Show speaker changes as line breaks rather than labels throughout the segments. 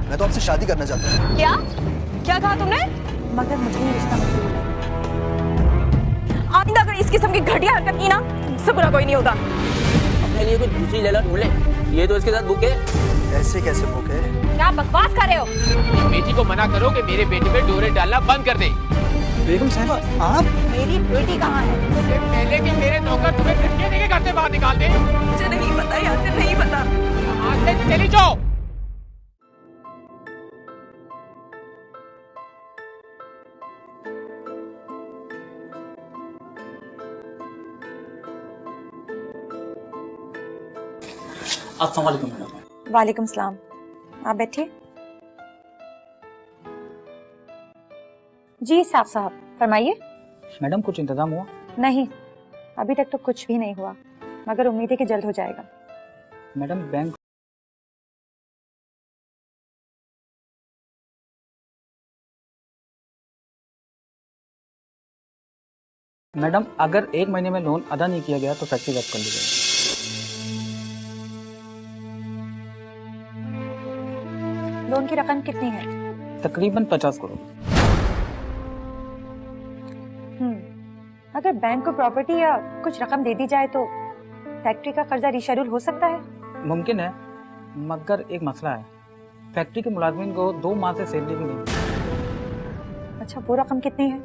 मैं तो आपसे शादी करना चाहता हूँ।
क्या क्या कहा तुमने?
मगर मुझे ये रिश्ता मंजूर है।
आइंदा अगर इस किस्म की घटिया हरकत की ना, इससे बुरा कोई नहीं होगा।
अपने लिए कुछ दूसरी लैला ढूंढ ले। ये तो इसके साथ बुक है।
ऐसे कैसे बुक है?
क्या बकवास कर रहे हो?
बेटी को मना करो कि मेरे बेटे पे डोरे डालना बंद कर दे।
बेगम साहिबा, आप?
मेरी बेटी कहाँ है?
इससे पहले कि मेरे नौकर तुम्हें धक्के देके घर से बाहर निकाल दे।
मुझे नहीं पता, यासिर नहीं पता।
आज से चली जाओ।
अस्सलाम वालेकुम मैडम।
वालेकुम सलाम। आप बैठिए। जी साहब साहब फरमाइए।
मैडम कुछ इंतजाम हुआ?
नहीं, अभी तक तो कुछ भी नहीं हुआ, मगर उम्मीद है कि जल्द हो जाएगा।
मैडम बैंक मैडम अगर 1 महीने में लोन अदा नहीं किया गया तो फैक्ट्री जब्त कर ली जाएगी।
लोन की रकम कितनी है?
तकरीबन 50 करोड़।
अगर बैंक को प्रॉपर्टी या कुछ रकम दे दी जाए तो फैक्ट्री का कर्जा रिशेड्यूल हो सकता है?
मुमकिन है, मगर एक मसला है। फैक्ट्री के मुलाजमिन को 2 माह से सैलरी भी नहीं।
अच्छा, वो रकम कितनी है?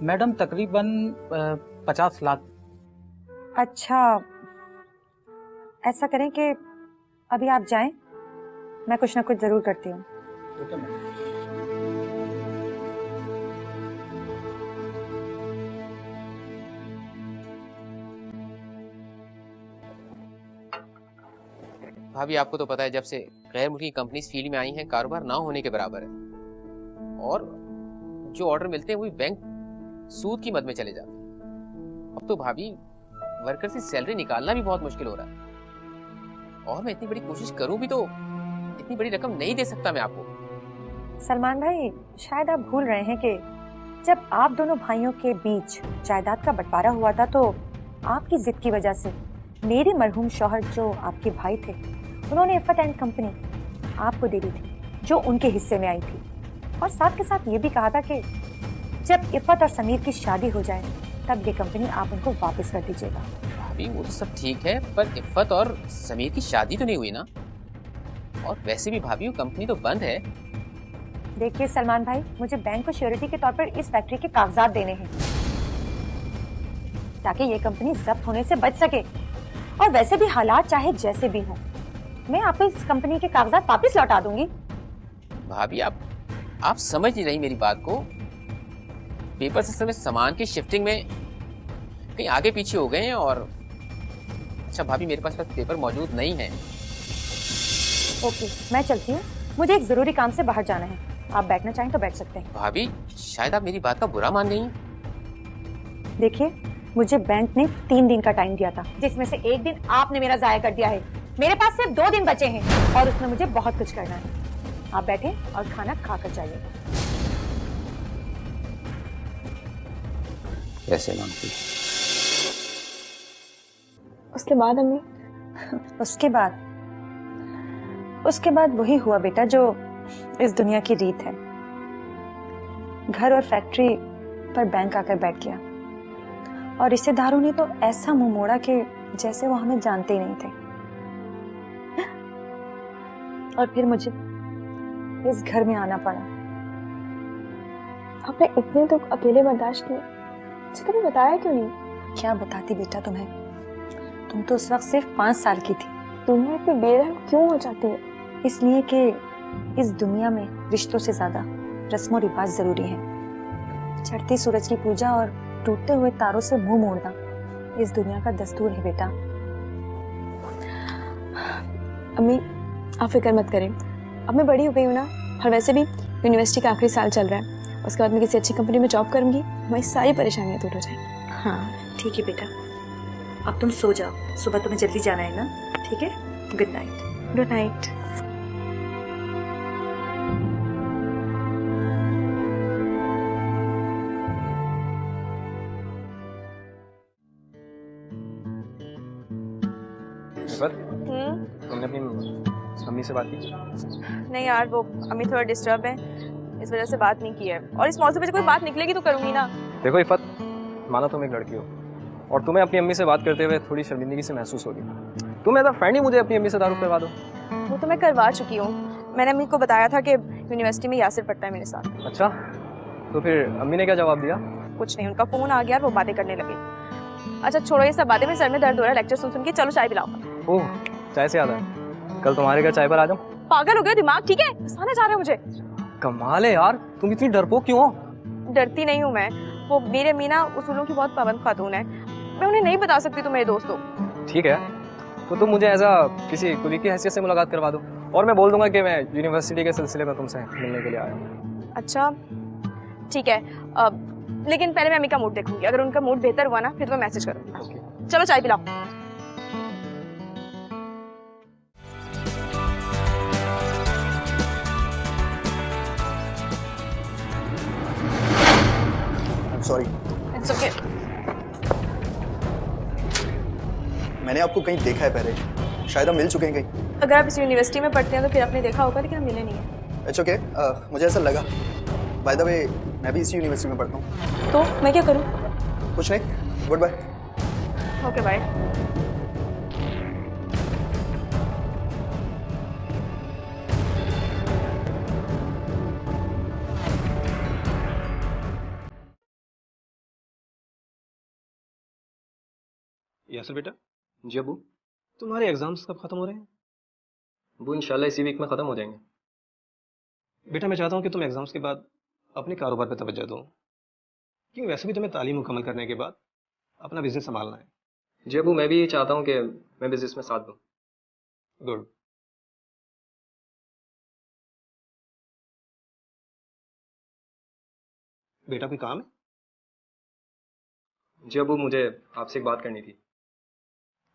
मैडम तकरीबन 50 लाख।
अच्छा, ऐसा करें कि अभी आप जाएं, मैं कुछ ना कुछ जरूर करती हूँ।
ठीक है मैडम।
भाभी आपको तो पता है जब से गैर मुल्की कंपनी फील्ड में आई हैं कारोबार ना होने के बराबर है, और जो ऑर्डर मिलते हैं वही बैंक सूद की मद में चले जाते हैं। अब तो भाभी वर्कर से सैलरी निकालना भी बहुत मुश्किल हो रहा है, और मैं इतनी बड़ी कोशिश करूं भी तो इतनी बड़ी रकम नहीं दे सकता मैं आपको।
सलमान भाई, शायद आप भूल रहे हैं कि जब आप दोनों भाइयों के बीच जायदाद का बंटवारा हुआ था तो आपकी जिद की वजह से मेरे मरहूम शौहर जो आपके भाई थे, उन्होंने इफ़त एंड कंपनी आपको दे दी थी जो उनके हिस्से में आई थी, और साथ के साथ ये भी कहा था कि जब इफ़त और समीर की शादी हो जाए तब ये कंपनी आप उनको वापस कर दीजिएगा।
भाभी वो तो सब ठीक है, पर इफ़त और समीर की शादी तो नहीं हुई ना, और वैसे भी भाभी वो कंपनी तो बंद है।
देखिए सलमान भाई, मुझे बैंक को श्योरिटी के तौर पर इस फैक्ट्री के कागजात देने हैं ताकि ये कंपनी जब्त होने से बच सके, और वैसे भी हालात चाहे जैसे भी हों, मैं आपको इस कंपनी के कागजात वापस लौटा दूंगी।
भाभी आप समझ नहीं रही मेरी बात को। पेपर सिस्टम में सामान की शिफ्टिंग में कहीं आगे पीछे हो गए हैं, और अच्छा भाभी मेरे पास पेपर मौजूद नहीं है।
ओके, मैं चलती हूँ, मुझे एक जरूरी काम से बाहर जाना है। आप बैठना चाहें तो बैठ सकते हैं।
भाभी शायद आप मेरी बात का बुरा मान गई हैं।
देखिए, मुझे बैंक ने 3 दिन का टाइम दिया था, जिसमें से 1 दिन आपने मेरा जाया कर दिया है। मेरे पास सिर्फ 2 दिन बचे हैं और उसमें मुझे बहुत कुछ करना है। आप बैठे और खाना खाकर जाइएगा।
कैसे मानती?
उसके बाद अम्मी?
उसके बाद वही हुआ बेटा जो इस दुनिया की रीत है। घर और फैक्ट्री पर बैंक आकर बैठ गया, और रिश्तेदारों ने तो ऐसा मुंह मोड़ा कि जैसे वो हमें जानते ही नहीं थे। और फिर मुझे इस घर में आना पड़ा।
आपने इतने दुख अकेले बर्दाश्त किए, मुझे कभी बताया क्यों नहीं?
क्या बताती बेटा तुम्हें, तुम तो उस वक्त सिर्फ 5 साल की थी।
दुनिया इतनी बेरहम क्यों हो जाती है?
इसलिए कि इस दुनिया में रिश्तों से ज्यादा रस्म और रिवाज जरूरी है। चढ़ते सूरज की पूजा और टूटते हुए तारों से मुंह मोड़ना इस दुनिया का दस्तूर है बेटा।
अम्मी आप फिक्र मत करें, अब मैं बड़ी हो गई हूँ ना, और वैसे भी यूनिवर्सिटी का आखिरी साल चल रहा है। उसके बाद मैं किसी अच्छी कंपनी में जॉब करूंगी, हमारी सारी परेशानियां दूर हो जाएंगी।
हाँ ठीक है बेटा, अब तुम सो जाओ, सुबह तुम्हें जल्दी जाना है ना। ठीक है, गुड नाइट।
Good night.
तुमने अपनी अम्मी से बात की?
नहीं यार, वो अम्मी थोड़ा डिस्टर्ब है, इस वजह से बात नहीं की है। और इस मौसम पे कोई बात निकलेगी तो करूँगी ना।
देखो इफ़त, मानो तुम एक लड़की हो और तुम्हें अपनी अम्मी से बात करते हुए थोड़ी शर्मिंदगी से महसूस होगी। तुम एज अ फ्रेंड ही मुझे अपनी अम्मी से तारुफ करवा दो।
वो तो मैं करवा चुकी हूँ। मैंने अम्मी को बताया था कि यूनिवर्सिटी में यासिर पढ़ता है मेरे साथ।
अच्छा, तो फिर अम्मी ने क्या जवाब दिया?
कुछ नहीं, उनका फ़ोन आ गया और वो बातें करने लगे। अच्छा छोड़ो ये सब बातें, मेरे सर में दर्द हो रहा है लेक्चर सुन सुन के। चलो चाय पिलाओ।
ओह, चाय से याद है, कल तुम्हारे घर चाय पर आ जाऊं?
पागल हो गया दिमाग, ठीक है? हंसाना चाह रहे हो मुझे?
कमाल है यार, तुम इतनी डरपोक क्यों हो?
डरती नहीं हूँ मैं। वो मेरे अम्मी ना उसूलों की बहुत पाबंद खातून है, मैं उन्हें नहीं बता सकती तुम मेरे दोस्त हो।
ठीक है, तो तुम मुझे एज अ किसी कुली की हैसियत से मुलाकात करवा दो और मैं बोल दूंगा कि मैं यूनिवर्सिटी के सिलसिले में तुमसे मिलने के लिए आया हूँ।
अच्छा ठीक है, लेकिन पहले मैं अम्मी का मूड देखूंगी। अगर उनका मूड बेहतर हुआ ना फिर तो मैं मैसेज करूँगी। चलो चाय पिलाओ।
Sorry,
it's okay.
मैंने आपको कहीं देखा है पहले, शायद हम मिल चुके हैं कहीं।
अगर आप इस यूनिवर्सिटी में पढ़ते हैं तो फिर आपने देखा होगा, लेकिन हम मिले नहीं है।
इट्स ओके, मुझे ऐसा लगा। बाय द वे, मैं भी इसी यूनिवर्सिटी में पढ़ता हूँ।
तो मैं क्या करूँ?
कुछ नहीं, good bye.
Okay bye.
Yasir बेटा। जी अबू। तुम्हारे एग्जाम्स कब खत्म हो रहे हैं? अबू इंशाल्लाह इसी वीक में ख़त्म हो जाएंगे। बेटा मैं चाहता हूँ कि तुम एग्जाम्स के बाद अपने कारोबार पर तवज्जो दो, क्योंकि वैसे भी तुम्हें तालीम मुकम्मल करने के बाद अपना बिजनेस संभालना है। जी अबू, मैं भी ये चाहता हूँ कि मैं बिजनेस में साथ दूँ। गुड। बेटा कोई काम है? जी अबू, मुझे आपसे एक बात करनी थी।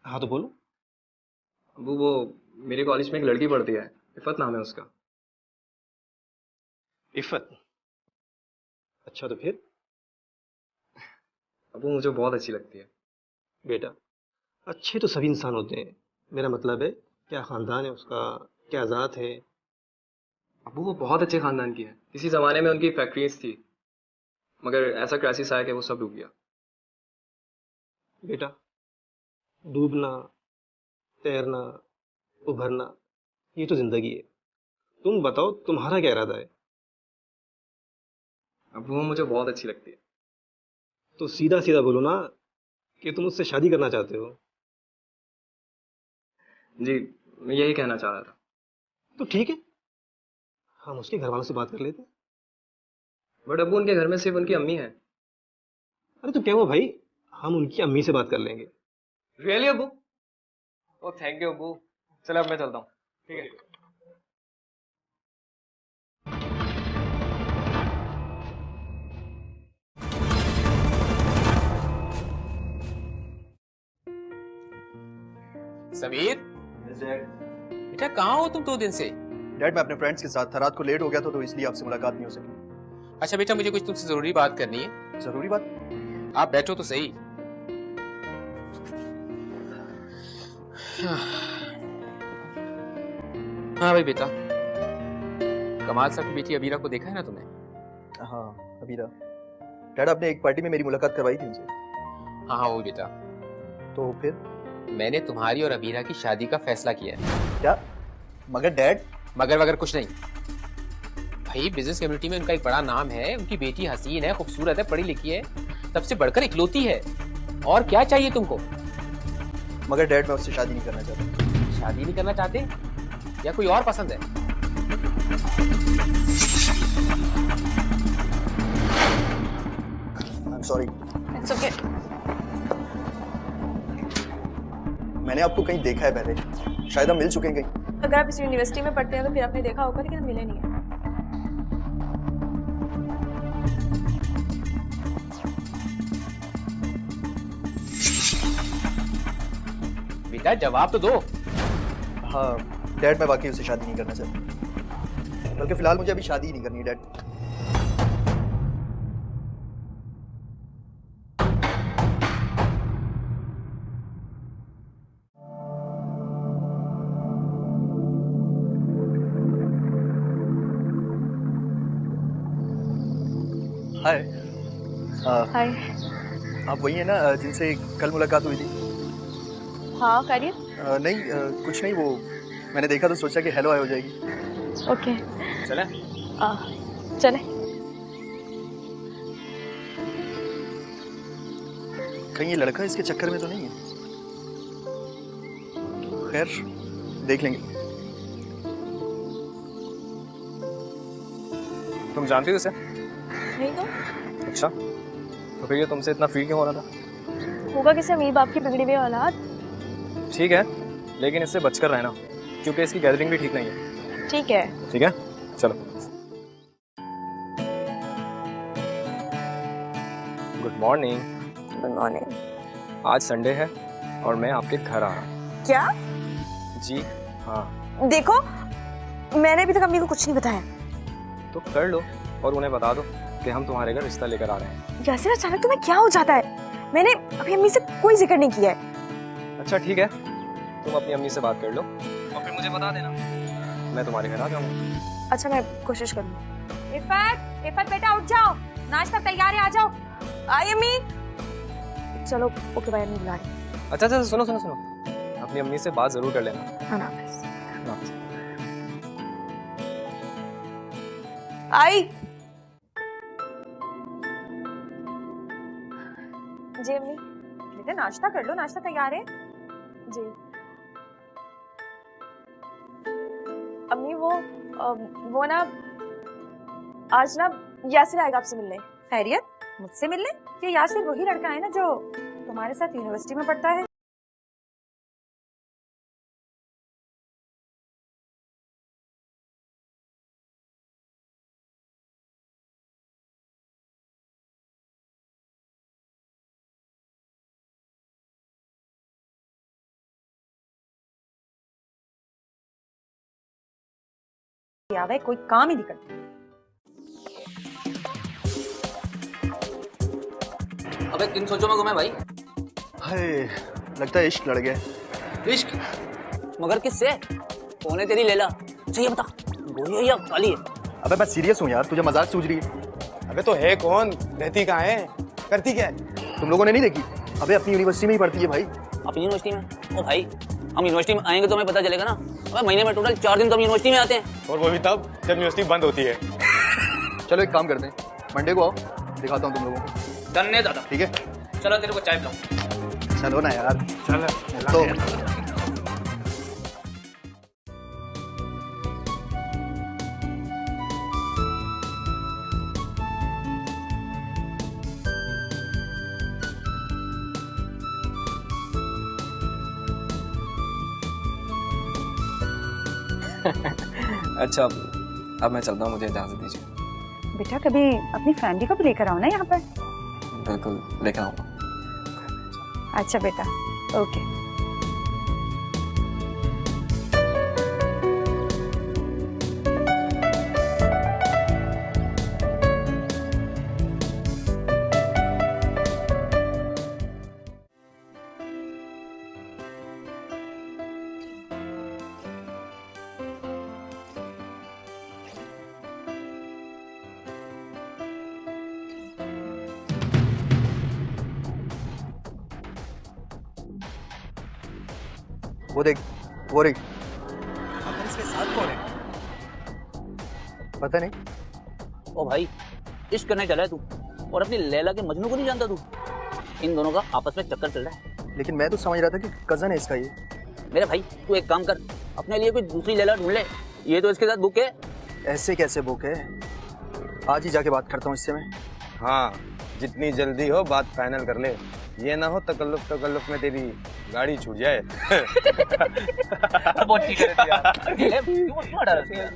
हाँ तो बोलो। अबू वो मेरे कॉलेज में एक लड़की पढ़ती है, इफ़त नाम है उसका। इफ़त? अच्छा तो फिर? अबू मुझे बहुत अच्छी लगती है। बेटा अच्छे तो सभी इंसान होते हैं, मेरा मतलब है क्या ख़ानदान है उसका, क्या ज़ात है। अबू वो बहुत अच्छे ख़ानदान की है, किसी ज़माने में उनकी फैक्ट्रीज थी, मगर ऐसा क्राइसिस आया कि वो सब डूब गया। बेटा डूबना, तैरना, उभरना, ये तो ज़िंदगी है। तुम बताओ तुम्हारा क्या इरादा है? अब वो मुझे बहुत अच्छी लगती है। तो सीधा सीधा बोलो ना कि तुम उससे शादी करना चाहते हो। जी मैं यही कहना चाह रहा था। तो ठीक है, हम उसके घर वालों से बात कर लेते हैं। बट अबू उनके घर में सिर्फ उनकी अम्मी है। अरे तो क्या हुआ भाई, हम उनकी अम्मी से बात कर लेंगे। Really Abu? Oh thank you Abu. चलो अब मैं चलता हूँ। ठीक है।
समीर, बेटा कहाँ हो तुम 2 दिन से?
डैड, मैं अपने फ्रेंड्स के साथ था, रात को लेट हो गया था तो इसलिए आपसे मुलाकात नहीं हो सकी।
अच्छा बेटा, मुझे कुछ तुमसे जरूरी बात करनी है।
जरूरी बात?
आप बैठो तो सही। हाँ भाई बेटा, कमाल साहब की बेटी अबीरा को देखा है ना तुमने?
हाँ अबीरा। डैड, आपने एक पार्टी में मेरी मुलाकात करवाई थी उनसे।
हाँ हाँ वो बेटा,
तो फिर?
मैंने तुम्हारी और अबीरा की शादी का फैसला किया है।
क्या? मगर डैड।
मगर वगर कुछ नहीं भाई, बिजनेस कम्युनिटी में उनका एक बड़ा नाम है, उनकी बेटी हसीन है, खूबसूरत है, पढ़ी लिखी है, सबसे बढ़कर इकलौती है। और क्या चाहिए तुमको?
मगर डैड, मैं उससे शादी नहीं करना चाहता।
शादी नहीं करना चाहते या कोई और पसंद है?
I am sorry.
It's okay.
मैंने आपको कहीं देखा है पहले, शायद हम मिल चुके हैं कहीं।
अगर आप इस यूनिवर्सिटी में पढ़ते हैं तो फिर आपने देखा होगा, लेकिन हम मिले नहीं है।
बेटा जवाब तो दो।
हाँ डैड, मैं वाकई उससे शादी नहीं करना चाहता, बल्कि फिलहाल मुझे अभी शादी ही नहीं करनी है डैड। हाय।
हाय।
आप वही है ना जिनसे कल मुलाकात हुई थी?
हाँ करिए।
नहीं कुछ नहीं, वो मैंने देखा तो सोचा कि हेलो हाय हो जाएगी।
ओके
चले?
चले।
कहीं ये लड़का इसके चक्कर में तो नहीं है? खैर देख लेंगे।
तुम जानती हो उसे?
नहीं तो
अच्छा, तो फिर ये तुमसे इतना फील क्यों हो रहा था?
होगा किसी अमीर बाप की बिगड़ी हुई औलाद।
ठीक है, लेकिन इससे बचकर रहना, क्योंकि इसकी गैदरिंग भी ठीक नहीं है।
ठीक है।
ठीक है, चलो। Good morning.
Good morning.
आज संडे है और मैं आपके घर आ रहा हूँ।
क्या?
जी हाँ।
देखो मैंने अभी तक अम्मी को कुछ नहीं बताया।
तो कर लो और उन्हें बता दो कि हम तुम्हारे घर रिश्ता लेकर आ रहे हैं।
यासिर अचानक तुम्हें क्या हो जाता है? मैंने अभी अम्मी से कोई जिक्र नहीं किया है।
अच्छा ठीक है, तुम अपनी अम्मी से बात कर लो और फिर मुझे बता देना, मैं तुम्हारे घर आ जाऊंगा।
अच्छा मैं कोशिश करूँगी।
इफ़त, इफ़त बेटा उठ जाओ, नाश्ता तैयार है, आ जाओ।
आई अम्मी। चलो ओके बाय, अम्मी बुला रही।
अच्छा अच्छा सुनो सुनो सुनो, अपनी अम्मी से बात जरूर कर लेना।
अल्लाह हाफिज़।
हाँ।
आई। जी अम्मी।
बेटा नाश्ता कर लो, नाश्ता तैयार है।
जी अम्मी वो ना आज ना यासिर आएगा आपसे मिलने।
खैरियत? मुझसे मिलने? ये यासिर वही लड़का है ना जो तुम्हारे साथ यूनिवर्सिटी में पढ़ता है? आवे कोई काम ही नहीं करता।
अबे किन सोचों में घूमे भाई?
हाय, लगता है इश्क लड़ गया।
इश्क? मगर किससे? कौन है तेरी लैला? अच्छा ये बता, गोरी है या काली है?
अबे मैं सीरियस हूँ यार, तुझे मजाक सूझ रही है?
अबे तो है कौन, रहती कहाँ है, करती क्या है?
तुम लोगों ने नहीं देखी? अबे अपनी यूनिवर्सिटी में ही पढ़ती है भाई।
अपनी यूनिवर्सिटी में? ओ भाई, हम यूनिवर्सिटी में आएंगे तो हमें पता चलेगा ना। अबे महीने में टोटल 4 दिन तो हम यूनिवर्सिटी में आते हैं।
और वो भी तब जब यूनिवर्सिटी बंद होती है।
चलो एक काम करते हैं, मंडे को आओ, दिखाता हूँ तुम लोगों को।
डन है दादा।
ठीक है
चलो तेरे को चाय पिलाऊं।
चलो ना यार।
चल
तो
अच्छा अब मैं चलता हूँ, मुझे इजाज़त दीजिए।
बेटा कभी अपनी फैमिली को भी लेकर आओ ना यहाँ पर।
बिल्कुल लेकर आऊँगा।
अच्छा बेटा, ओके।
वो देख, वो रही।
अब इसके साथ कौन है?
पता नहीं।
ओ भाई, इश्क करने चला है तू और अपनी लैला के मजनू को नहीं जानता तू? इन दोनों का आपस में चक्कर चल रहा है।
लेकिन मैं तो समझ रहा था कि कजन है इसका ये।
मेरे भाई तू एक काम कर, अपने लिए कोई दूसरी लैला ढूंढ ले, ये तो इसके साथ बुक है।
ऐसे कैसे बुक है? आज ही जाके बात करता हूँ इससे मैं।
हाँ, जितनी जल्दी हो बात फाइनल कर ले, ये ना हो तकल्लुफ में तेरी गाड़ी छूट जाए।
बहुत ठीक है यार। ये क्यों स्मार्ट है?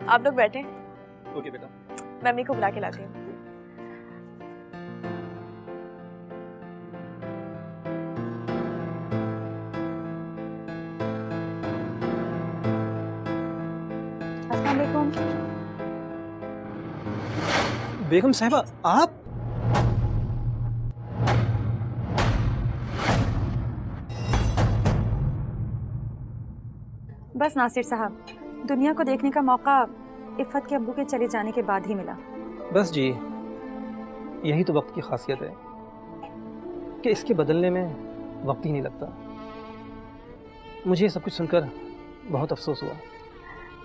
आप लोग बैठे,
ओके बेटा।
मैं अम्मी को बुला के लाती हूँ।
अस्सलाम वालेकुम।
बेगम साहिबा आप?
बस नासिर साहब, दुनिया को देखने का मौका इफ़त के अब्बू के चले जाने के बाद ही मिला।
बस जी, यही तो वक्त की खासियत है कि इसके बदलने में वक्त ही नहीं लगता। मुझे ये सब कुछ सुनकर बहुत अफसोस हुआ।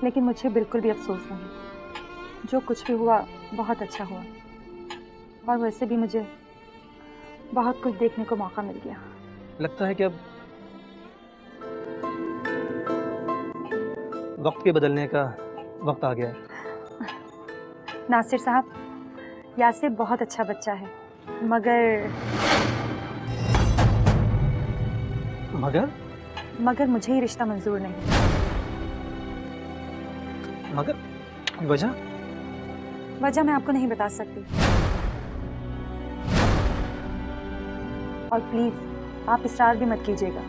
लेकिन मुझे बिल्कुल भी अफसोस नहीं। जो कुछ भी हुआ बहुत अच्छा हुआ, और वैसे भी मुझे बहुत कुछ देखने को मौका मिल गया।
लगता है कि अब वक्त के बदलने का वक्त आ गया है।
नासिर साहब, यासिर बहुत अच्छा बच्चा है, मगर मगर मुझे ही रिश्ता मंजूर नहीं।
मगर वजह
मैं आपको नहीं बता सकती। और प्लीज आप इसरार भी मत कीजिएगा।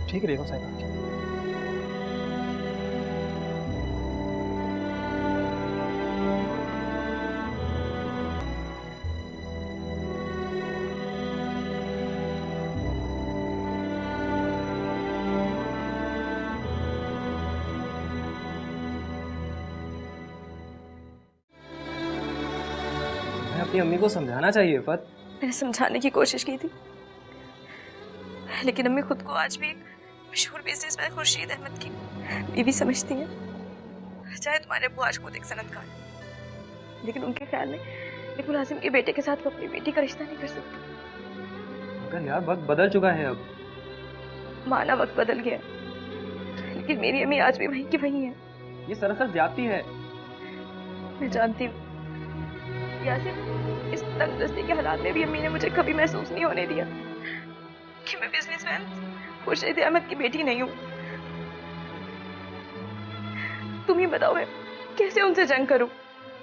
ठीक रहेगा साहिबा।
अपनी अम्मी को समझाना चाहिए इफ़त।
मैंने समझाने की कोशिश की थी, लेकिन अम्मी खुद को आज भी एक मशहूर बिजनेसमैन खुर्शीद अहमद की बीवी समझती है। चाहे तुम्हारे अब्बू आज खुद एक सनतकार, लेकिन उनके ख्याल में एक मुलाजिम के बेटे के साथ वो अपनी बेटी का रिश्ता नहीं कर सकती।
मगर यार वक्त बदल चुका है अब।
माना वक्त बदल गया, लेकिन मेरी अम्मी आज भी वहीं की वहीं है।
ये सरासर ज्यादती है।
मैं जानती हूँ यासिर, इस तंदुरुस्ती के हालात में भी अम्मी ने मुझे कभी महसूस नहीं होने दिया कि मैं बिजनेसमैन खुर्शीद अहमद की बेटी नहीं हूँ। तुम ही बताओ मैं कैसे उनसे जंग करूं?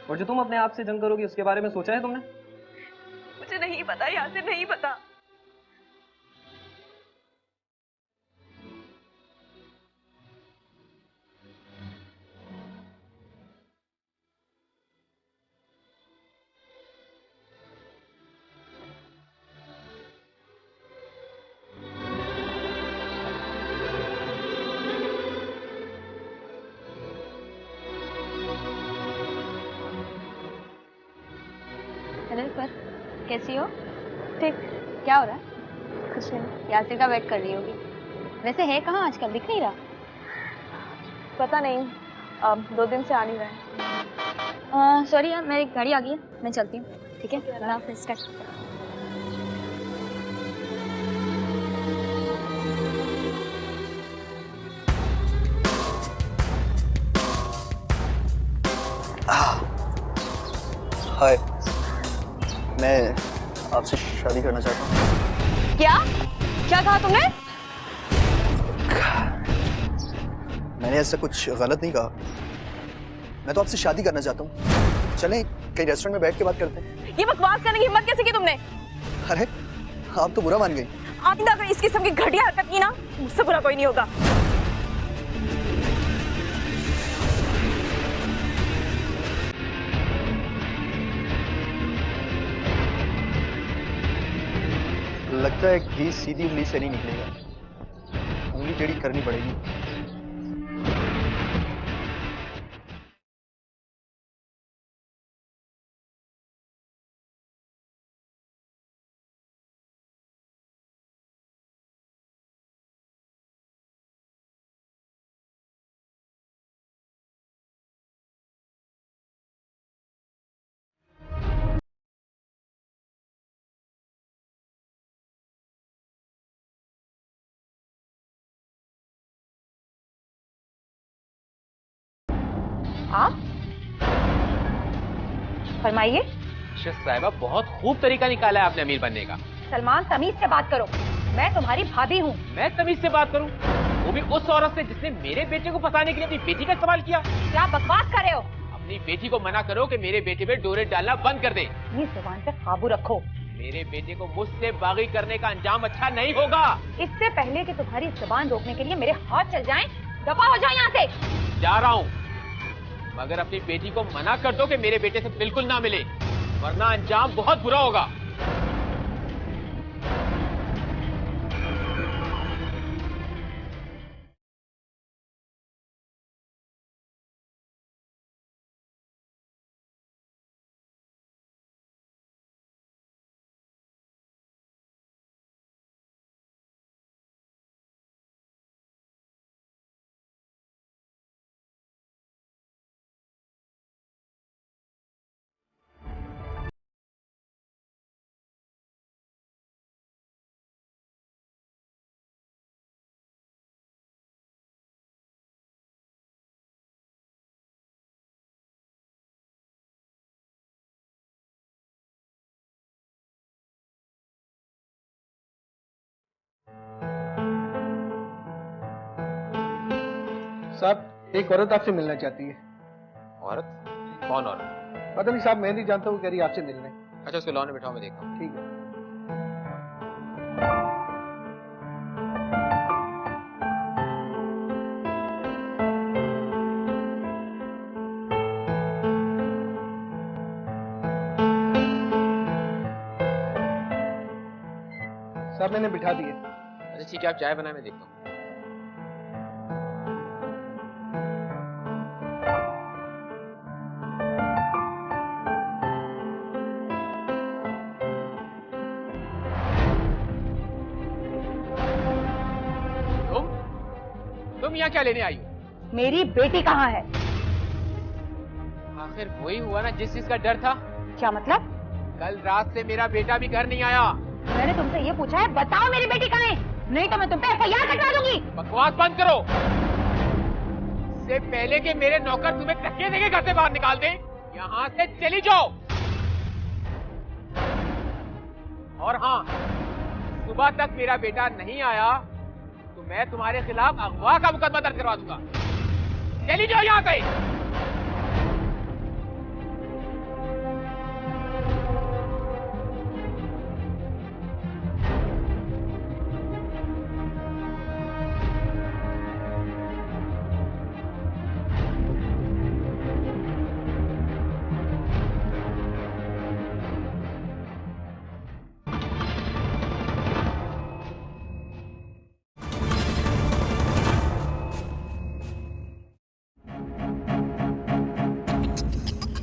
और जो तुम अपने आप से जंग करोगी उसके बारे में सोचा है तुमने?
मुझे नहीं पता यासिर, नहीं पता।
हेलो पर कैसी हो?
ठीक।
क्या हो रहा है?
कुछ नहीं।
यासिर का वेट कर रही होगी। वैसे है कहाँ आजकल, दिख नहीं रहा?
पता नहीं, अब 2 दिन से आ नहीं रहा है।
सॉरी यार, मेरी गाड़ी आ गई है, मैं चलती हूँ। ठीक है, अल्लाह हाफिज़।
हाय, मैं आपसे शादी करना चाहता हूँ।
क्या कहा तुमने?
मैंने ऐसा कुछ गलत नहीं कहा। मैं तो आपसे शादी करना चाहता हूँ। चलें कहीं रेस्टोरेंट में बैठ के बात करते हैं।
ये बकवास करने की हिम्मत कैसे की तुमने?
अरे आप तो बुरा मान गई।
आइंदा अगर इस किस्म की घटिया हरकत की ना, मुझसे बुरा कोई नहीं होगा।
लगता है घी सीधी उंगली से नहीं निकलेगा, उंगली टेढ़ी करनी पड़ेगी।
आप फरमाइए।
साहिबा, बहुत खूब तरीका निकाला है आपने अमीर बनने का।
सलमान, तमीज से बात करो, मैं तुम्हारी भाभी हूँ।
मैं तमीज से बात करूं? वो भी उस औरत से जिसने मेरे बेटे को फंसाने के लिए अपनी बेटी का इस्तेमाल किया।
क्या बकवास कर रहे हो?
अपनी बेटी को मना करो कि मेरे बेटे पे डोरे डालना बंद कर दे।
ये जुबान पे काबू रखो।
मेरे बेटे को मुझसे बागी करने का अंजाम अच्छा नहीं होगा।
इससे पहले कि तुम्हारी जुबान रोकने के लिए मेरे हाथ चल जाएं, दफा हो जाओ यहाँ से।
जा रहा हूँ, मगर अपनी बेटी को मना कर दो कि मेरे बेटे से बिल्कुल ना मिले। वरना अंजाम बहुत बुरा होगा।
साहब एक औरत आपसे मिलना चाहती है।
औरत? कौन औरत?
पता नहीं साहब, मैं नहीं जानता, वो कह रही है आपसे मिलने।
अच्छा, उसको लॉन में बिठाओ, मैं देखता हूँ।
ठीक है। साहब मैंने बिठा दिए।
अच्छा ठीक है, आप चाय बनाए, मैं देखता हूँ। तुम यहाँ क्या लेने आई हो?
मेरी बेटी कहाँ है?
आखिर वही हुआ ना जिस चीज का डर था।
क्या मतलब?
कल रात से मेरा बेटा भी घर नहीं आया।
मैंने तुमसे ये पूछा है, बताओ मेरी बेटी कहाँ है, नहीं तो मैं तुम पे एफआईआर कटवा दूंगी।
बकवास बंद करो। इससे पहले कि मेरे नौकर तुम्हें धक्के देके घर से बाहर निकाल दें, यहाँ से चली जाओ। और हाँ, सुबह तक मेरा बेटा नहीं आया तो मैं तुम्हारे खिलाफ अगवा का मुकदमा दर्ज करवा दूंगा। चली जाओ यहाँ से।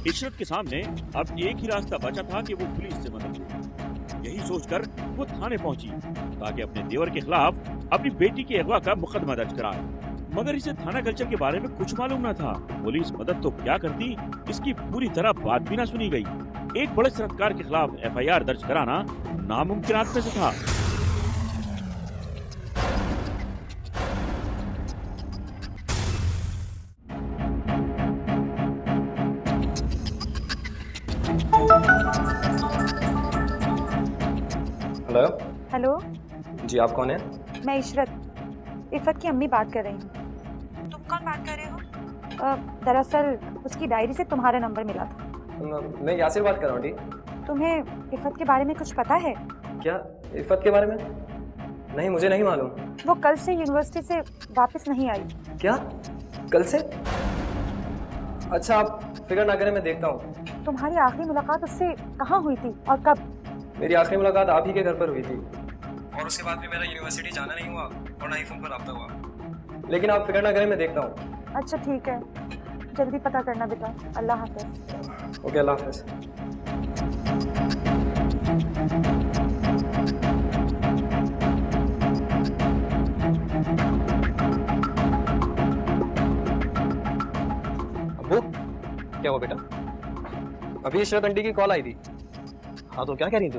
इशरत के सामने अब एक ही रास्ता बचा था कि वो पुलिस से मदद ले। यही सोचकर वो थाने पहुंची ताकि अपने देवर के खिलाफ अपनी बेटी के अगवा का मुकदमा दर्ज कराए। मगर इसे थाना कल्चर के बारे में कुछ मालूम न था। पुलिस मदद तो क्या करती, इसकी पूरी तरह बात भी न सुनी गई। एक बड़े संस्कार के खिलाफ एफआईआर दर्ज कराना नामुमकिनात में से था।
हेलो।
हेलो,
जी आप कौन है?
मैं इशरत, इफत की अम्मी बात कर रही हूँ। तुम कौन बात कर रहे हो? दरअसल उसकी डायरी से तुम्हारा नंबर मिला था।
मैं यासिर बात कर रहा हूँ। डी,
तुम्हें इफत के बारे में कुछ पता है?
क्या इफत के बारे में? नहीं, मुझे नहीं मालूम।
वो कल से यूनिवर्सिटी से वापस नहीं आई।
क्या? कल से? अच्छा आप फिक्र ना करें, मैं देखता हूँ।
तुम्हारी आखिरी मुलाकात उससे कहाँ हुई थी और कब?
मेरी आखिरी मुलाकात आप ही के घर पर हुई थी और उसके बाद भी मेरा यूनिवर्सिटी जाना नहीं हुआ और ना ही फोन पर रब्ता हुआ। लेकिन आप फिक्र ना करें, मैं देखता हूँ।
अच्छा ठीक है, जल्दी पता करना बेटा। अल्लाह हाफिज।
ओके, अल्लाह हाफिज। अब्बू, क्या हुआ बेटा? अभी इशरत आंटी की कॉल आई थी। हाँ तो क्या कह रही थी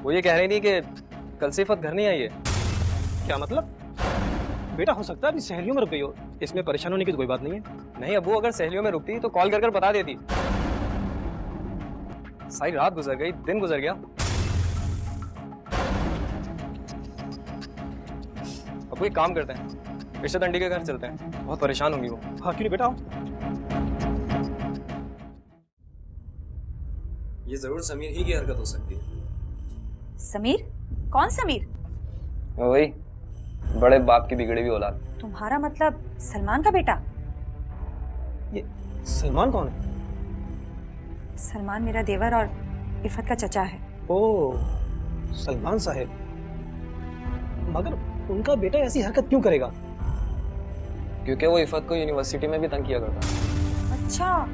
वो ये कह रही थी कि कल से इफत घर नहीं आई है।
क्या मतलब? बेटा हो सकता है अभी सहेलियों में रुक गई हो, इसमें परेशान होने की तो कोई बात नहीं है।
नहीं अब्बू, अगर सहेलियों में रुकती तो कॉल कर बता देती। सारी रात गुजर गई, दिन गुजर गया। अब एक काम करते हैं, इशरत आंटी के घर चलते हैं, बहुत परेशान होंगी वो।
हाँ क्यों नहीं बेटा?
ये जरूर समीर ही की हरकत हो सकती है।
समीर? कौन समीर?
वही बड़े बाप की बिगड़ी हुई औलाद।
तुम्हारा मतलब सलमान का बेटा?
ये सलमान कौन है?
सलमान मेरा देवर और इफ़त का चचा है।
ओह, सलमान साहब। मगर उनका बेटा ऐसी हरकत क्यों करेगा?
क्योंकि वो इफ़त को यूनिवर्सिटी में भी तंग किया करता।
अच्छा,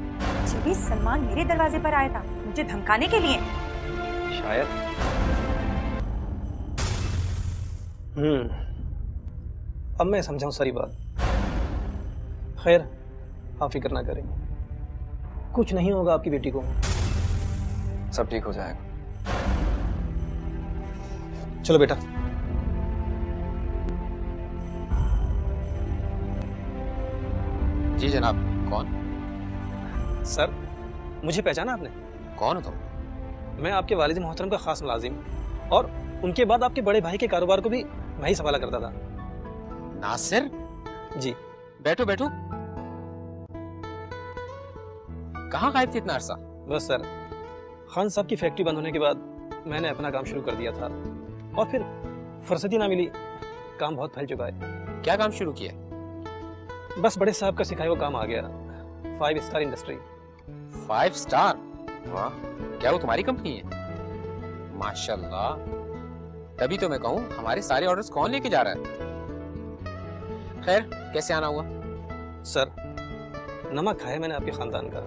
जब सलमान मेरे दरवाजे पर आया था मुझे धमकाने के लिए।
शायद।
अब मैं समझाऊं सारी बात। खैर, आप फिक्र ना करें, कुछ नहीं होगा आपकी बेटी को।
सब ठीक हो जाएगा।
चलो बेटा।
जी जनाब। कौन?
सर, मुझे पहचाना आपने?
कौन हो तुम?
मैं आपके वालिद मोहतरम का खास मुलाजिम, और उनके बाद आपके बड़े भाई के कारोबार को भी मैं ही संभाला करता था।
नासिर?
जी।
बैठो बैठो। कहाँ गायब थे इतना अरसा?
बस सर, खान साहब की फैक्ट्री बंद होने के बाद मैंने अपना काम शुरू कर दिया था, और फिर फुर्सत ही ना मिली। काम बहुत फैल चुका है।
क्या काम शुरू किया?
बस बड़े साहब का सिखाया हुआ काम आ गया, 5 स्टार इंडस्ट्री।
5 स्टार? वाह, क्या वो तुम्हारी कंपनी है? माशाल्लाह। तभी तो मैं कहूँ हमारे सारे ऑर्डर्स कौन लेके जा रहा है? खैर, कैसे आना हुआ?
सर, नमक खाया मैंने आपके खानदान का,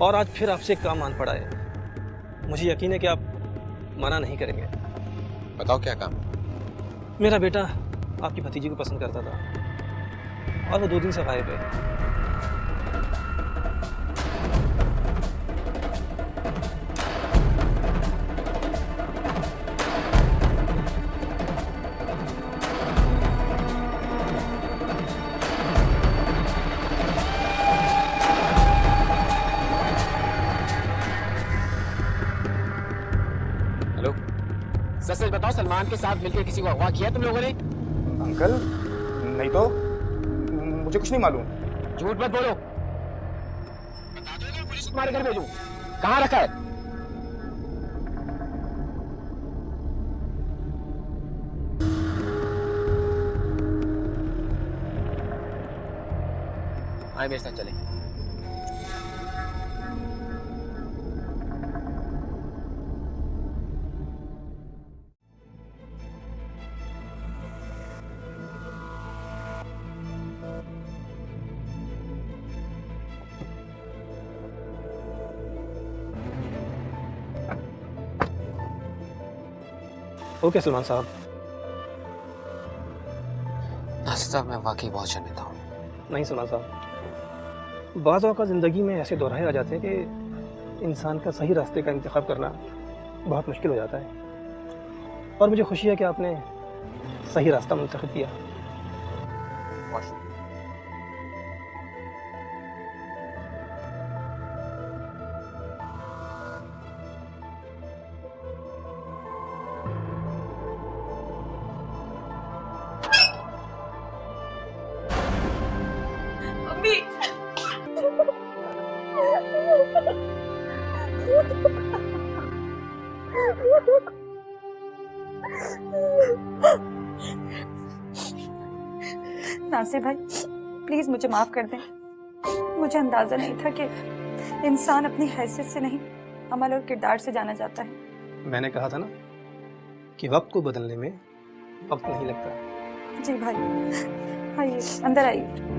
और आज फिर आपसे काम मान पड़ा है। मुझे यकीन है कि आप मना नहीं करेंगे।
बताओ क्या काम?
मेरा बेटा आपकी भतीजी को पसंद करता था, और वो 2 दिन से गायब है।
हेलो, सच बताओ, सलमान के साथ मिलकर किसी को अगवा किया तुम लोगों ने?
अंकल, नहीं तो मुझे कुछ नहीं मालूम।
झूठ मत बोलो। बता दो ना, पुलिस तुम्हारे घर भेजूं। कहाँ रखा है? आए मेरे साथ चले।
ओके सलमान साहब।
नासिर साहब, मैं वाकई बहुत शर्मिंदा हूँ।
नहीं सलमान साहब, बाज़ औक़ात ज़िंदगी में ऐसे दौराहे आ जाते हैं कि इंसान का सही रास्ते का इंतखाब करना बहुत मुश्किल हो जाता है, और मुझे खुशी है कि आपने सही रास्ता मुंतखब किया।
नासिर भाई, प्लीज मुझे माफ कर दें। मुझे अंदाजा नहीं था कि इंसान अपनी हैसियत से नहीं, अमल और किरदार से जाना जाता है।
मैंने कहा था ना कि वक्त को बदलने में वक्त नहीं लगता।
जी भाई, आइए अंदर आइए।